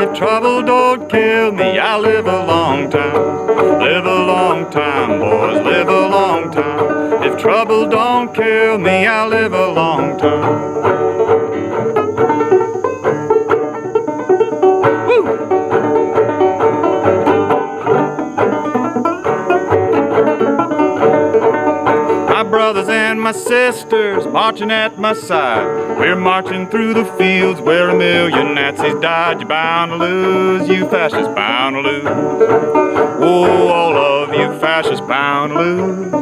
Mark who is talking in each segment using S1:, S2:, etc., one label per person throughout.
S1: if trouble don't kill me, I'll live a long time. Live a long time, boys, live a long time. If trouble don't kill me, I'll live a long time. Brothers and my sisters marching at my side. We're marching through the fields where a million Nazis died. You're bound to lose, you fascists bound to lose. Oh, all of you fascists bound to lose.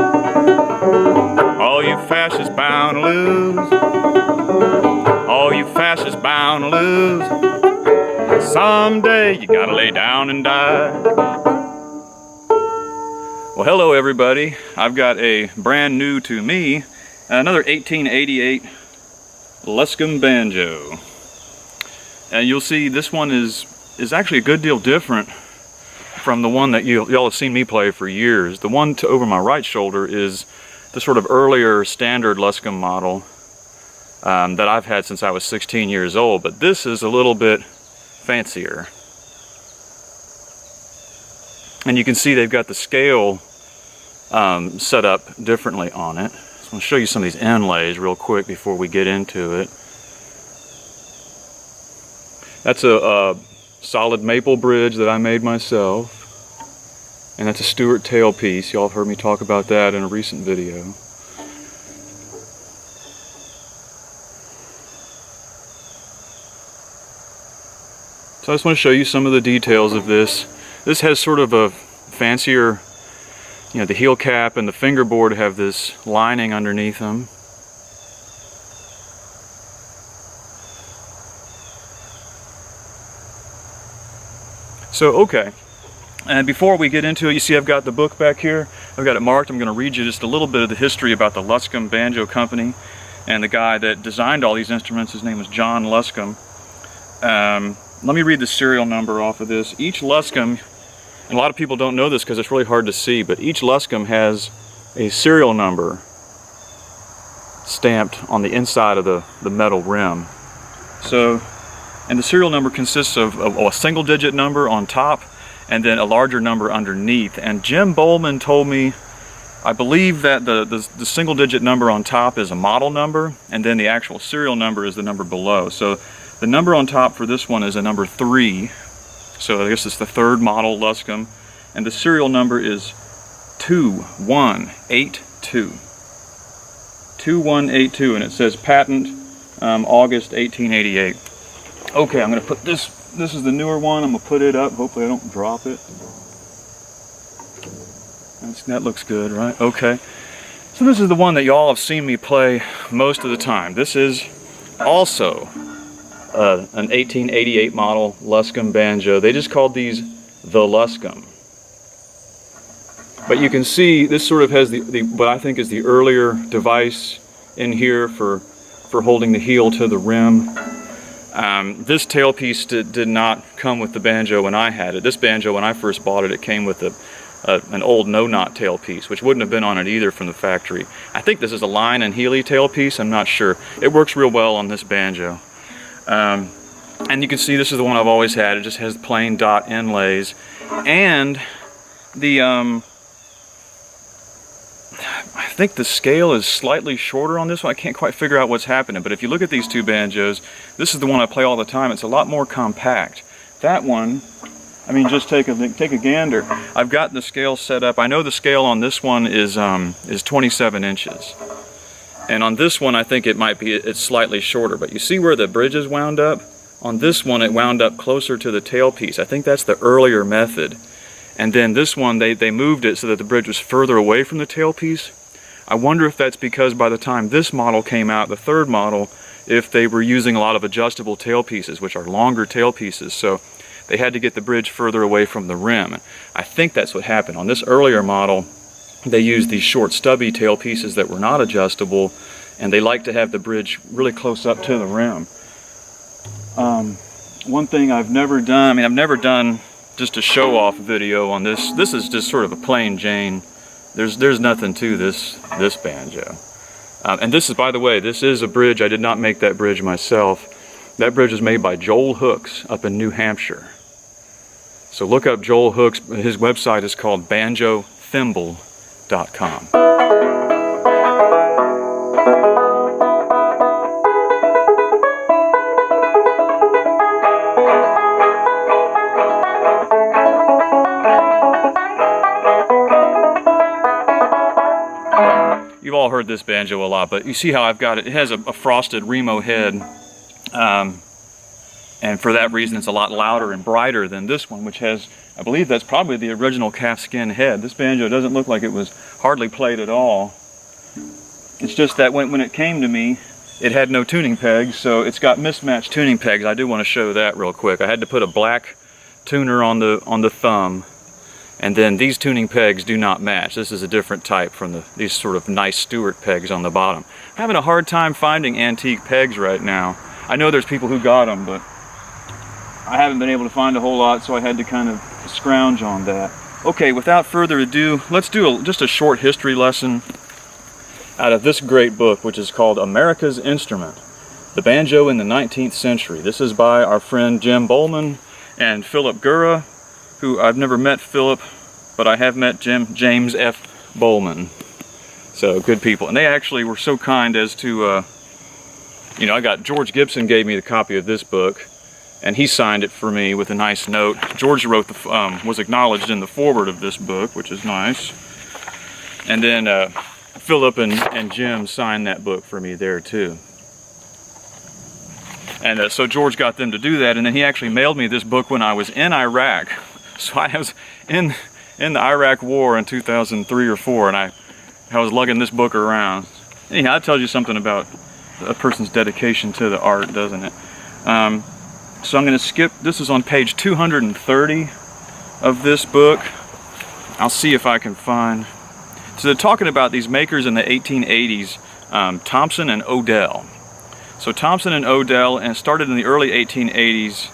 S1: All you fascists bound to lose. All you fascists bound to lose. Someday you gotta lay down and die. Well, hello everybody. I've got a brand new to me, another 1888 Luscomb Banjo. And you'll see this one is actually a good deal different from the one that y'all have seen me play for years. The one over my right shoulder is the sort of earlier standard Luscomb model that I've had since I was 16 years old, but this is a little bit fancier. And you can see they've got the scale set up differently on it. So I'm going to show you some of these inlays real quick before we get into it. That's a solid maple bridge that I made myself. And that's a Stewart tailpiece. Y'all have heard me talk about that in a recent video. So I just want to show you some of the details of this. This has sort of a fancier, you know, the heel cap and the fingerboard have this lining underneath them. So, okay. And before we get into it, you see I've got the book back here. I've got it marked. I'm going to read you just a little bit of the history about the Luscomb Banjo Company. And the guy that designed all these instruments, his name was John Luskam. Let me read the serial number off of this. Each Luskam, and a lot of people don't know this because it's really hard to see, but each Luskam has a serial number stamped on the inside of the metal rim. So, and the serial number consists of a single digit number on top and then a larger number underneath. And Jim Bollman told me, I believe that the single digit number on top is a model number, and then the actual serial number is the number below. So the number on top for this one is a number 3. So I guess it's the third model Luskam. And the serial number is 2182. 2182, and it says patent August 1888. Okay, I'm going to put this is the newer one. I'm going to put it up. Hopefully I don't drop it. That looks good, right? Okay. So this is the one that y'all have seen me play most of the time. This is also an 1888 model Luscomb banjo. They just called these the Luskam. But you can see this sort of has the what I think is the earlier device in here for holding the heel to the rim. This tailpiece did not come with the banjo when I had it. This banjo, when I first bought it, it came with an old no-knot tailpiece, which wouldn't have been on it either from the factory. I think this is a Line and Healy tailpiece. I'm not sure. It works real well on this banjo. And you can see this is the one I've always had. It just has plain dot inlays. And the I think the scale is slightly shorter on this one. I can't quite figure out what's happening, but if you look at these two banjos, this is the one I play all the time. It's a lot more compact. That one, I mean, just take a gander. I've got the scale set up. I know the scale on this one is 27 inches. And on this one, I think it's slightly shorter, but you see where the bridge is wound up? On this one, it wound up closer to the tailpiece. I think that's the earlier method. And then this one, they moved it so that the bridge was further away from the tailpiece. I wonder if that's because by the time this model came out, the third model, if they were using a lot of adjustable tailpieces, which are longer tailpieces, so they had to get the bridge further away from the rim. I think that's what happened. On this earlier model, they used these short stubby tailpieces that were not adjustable, and they like to have the bridge really close up to the rim. One thing I've never done, I've never done just a show-off video on this. This is just sort of a plain Jane. There's nothing to this banjo. And this is, by the way, this is a bridge. I did not make that bridge myself. That bridge was made by Joel Hooks up in New Hampshire. So look up Joel Hooks. His website is called banjothimble.com. You've all heard this banjo a lot, but you see how I've got it. It has a frosted Remo head, and for that reason it's a lot louder and brighter than this one, which has, I believe that's probably the original calfskin head. This banjo doesn't look like it was hardly played at all. It's just that when it came to me, it had no tuning pegs, so it's got mismatched tuning pegs. I do want to show that real quick. I had to put a black tuner on the thumb, and then these tuning pegs do not match. This is a different type from these sort of nice Stewart pegs on the bottom. I'm having a hard time finding antique pegs right now. I know there's people who got them, but I haven't been able to find a whole lot, so I had to kind of scrounge on that. Okay, without further ado, let's do just a short history lesson out of this great book, which is called America's Instrument, The Banjo in the 19th Century. This is by our friend Jim Bollman and Philip Gura, who I've never met Philip, but I have met James F. Bollman. So good people. And they actually were so kind as to, George Gibson gave me the copy of this book, and he signed it for me with a nice note. George wrote was acknowledged in the foreword of this book, which is nice. And then Philip and Jim signed that book for me there too. And so George got them to do that, and then he actually mailed me this book when I was in Iraq. So I was in the Iraq War in 2003 or 4, and I was lugging this book around. Anyhow, that tells you something about a person's dedication to the art, doesn't it? So I'm going to skip. This is on page 230 of this book. I'll see if I can find. So they're talking about these makers in the 1880s, Thompson and Odell. So Thompson and Odell, and started in the early 1880s.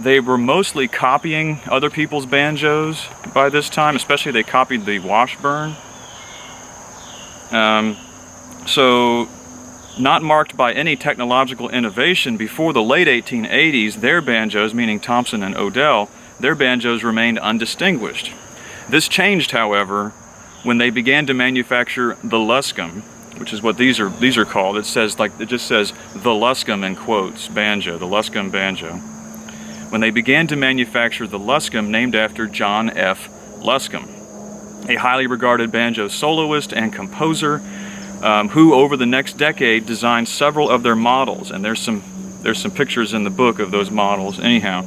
S1: They were mostly copying other people's banjos by this time, especially they copied the Washburn. So not marked by any technological innovation before the late 1880s, their banjos, meaning Thompson and Odell, their banjos remained undistinguished. This changed, however, when they began to manufacture the Luscomb, which is what these are called. It just says the Luskam in quotes, banjo, the Luscomb banjo. When they began to manufacture the Luskam, named after John F. Luscomb, a highly regarded banjo soloist and composer, who over the next decade designed several of their models, and there's some pictures in the book of those models. Anyhow,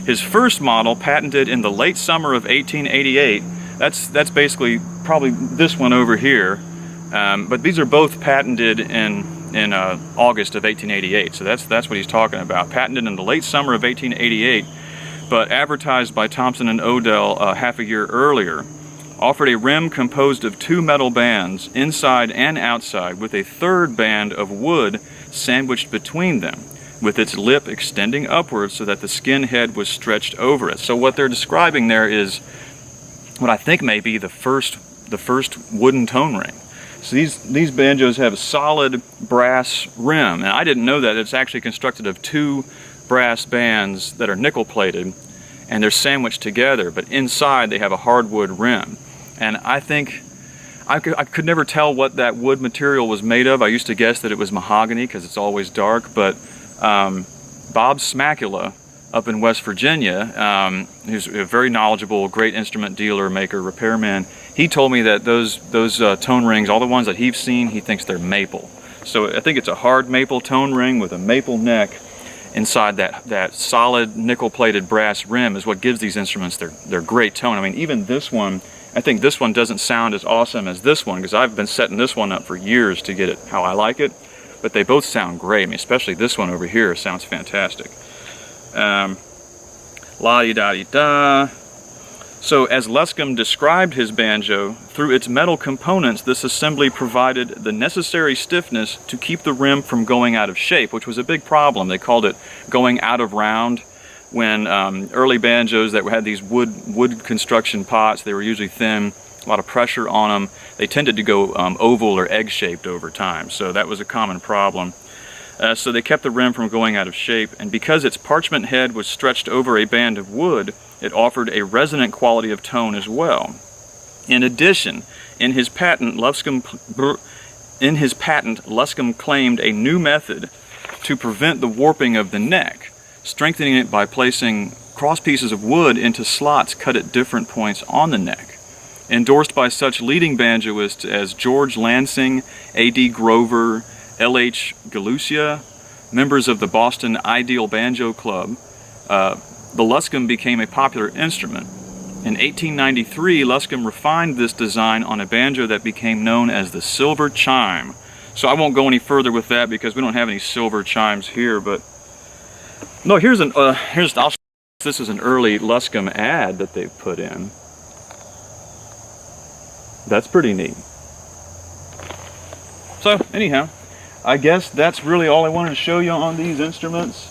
S1: his first model, patented in the late summer of 1888, that's basically probably this one over here, but these are both patented in August of 1888, so that's what he's talking about. Patented in the late summer of 1888, but advertised by Thompson and Odell half a year earlier. Offered a rim composed of 2 metal bands, inside and outside, with a third band of wood sandwiched between them, with its lip extending upwards so that the skin head was stretched over it. So what they're describing there is what I think may be the first wooden tone ring. So these banjos have a solid brass rim, and I didn't know that. It's actually constructed of 2 brass bands that are nickel plated, and they're sandwiched together, but inside they have a hardwood rim. And I think I could never tell what that wood material was made of. I used to guess that it was mahogany because it's always dark, but Bob Smakula up in West Virginia, who's a very knowledgeable, great instrument dealer, maker, repairman, he told me that those tone rings, all the ones that he's seen, he thinks they're maple. So I think it's a hard maple tone ring with a maple neck. Inside that solid nickel-plated brass rim is what gives these instruments their great tone. I mean, even this one, I think this one doesn't sound as awesome as this one, because I've been setting this one up for years to get it how I like it, but they both sound great. I mean, especially this one over here sounds fantastic. La-di-da-di-da. So as Luskam described his banjo, through its metal components, this assembly provided the necessary stiffness to keep the rim from going out of shape, which was a big problem. They called it going out of round. When early banjos that had these wood construction pots, they were usually thin, a lot of pressure on them. They tended to go oval or egg-shaped over time, so that was a common problem. so they kept the rim from going out of shape, and because its parchment head was stretched over a band of wood, it offered a resonant quality of tone as well. In addition, in his patent, Luscomb claimed a new method to prevent the warping of the neck, strengthening it by placing cross pieces of wood into slots cut at different points on the neck. Endorsed by such leading banjoists as George Lansing, A.D. Grover, L.H. Galucia, members of the Boston Ideal Banjo Club, the Luskam became a popular instrument. In 1893, Luskam refined this design on a banjo that became known as the silver chime. So I won't go any further with that because we don't have any silver chimes here, but no, this is an early Luskam ad that they've put in. That's pretty neat. So anyhow, I guess that's really all I wanted to show you on these instruments.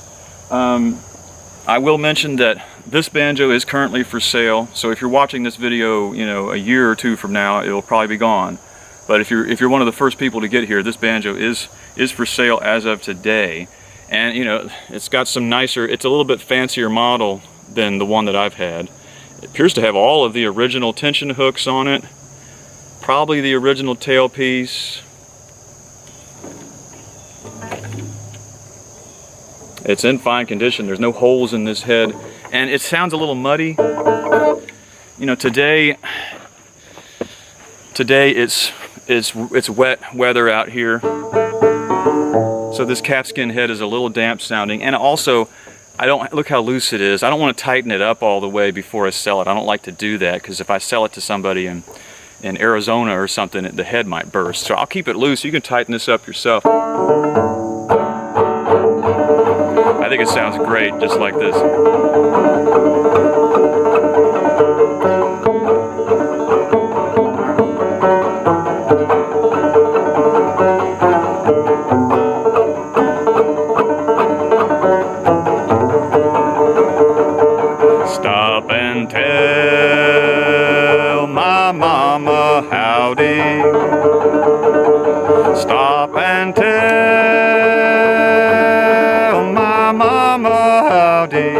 S1: I will mention that this banjo is currently for sale, so if you're watching this video, you know, a year or two from now, it'll probably be gone. But if you're one of the first people to get here, this banjo is for sale as of today. And you know, it's got some nicer, it's a little bit fancier model than the one that I've had. It appears to have all of the original tension hooks on it, probably the original tailpiece. It's in fine condition. There's no holes in this head, and it sounds a little muddy. You know, today it's wet weather out here, so this calfskin head is a little damp sounding. And also, look how loose it is. I don't want to tighten it up all the way before I sell it. I don't like to do that because if I sell it to somebody in Arizona or something, the head might burst. So I'll keep it loose. You can tighten this up yourself. I think it sounds great just like this. Stop and tell my mama howdy. Stop and tell my mama howdy.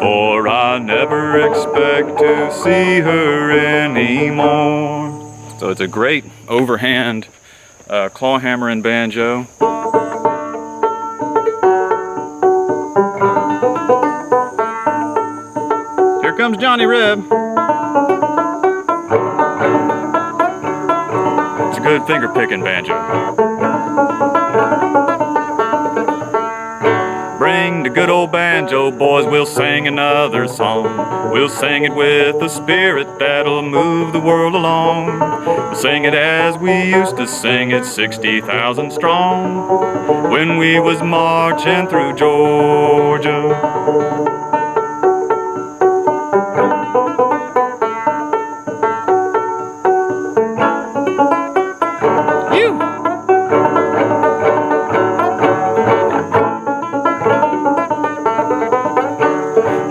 S1: For I never expect to see her anymore. So it's a great overhand claw hammering banjo. Here comes Johnny Reb. It's a good finger picking banjo. Bring the good old banjo, boys, we'll sing another song. We'll sing it with the spirit that'll move the world along. We'll sing it as we used to sing it, 60,000 strong, when we was marching through Georgia.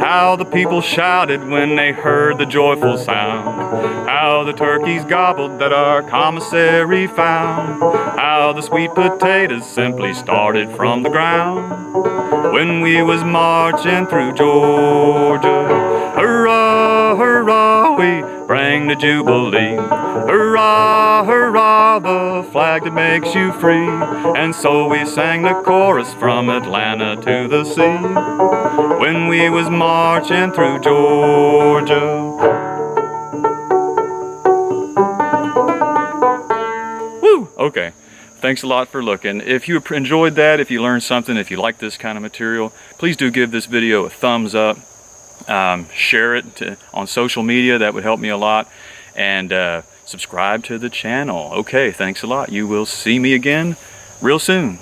S1: How the people shouted when they heard the joyful sound. How the turkeys gobbled that our commissary found. How the sweet potatoes simply started from the ground when we was marching through Georgia. Hurrah, hurrah, we bring the jubilee. Hurrah, hurrah, the flag that makes you free. And so we sang the chorus from Atlanta to the sea when we was marching through Georgia. Woo! Okay. Thanks a lot for looking. If you enjoyed that, if you learned something, if you like this kind of material, please do give this video a thumbs up. Share it on social media. That would help me a lot. And subscribe to the channel. Okay, thanks a lot. You will see me again real soon.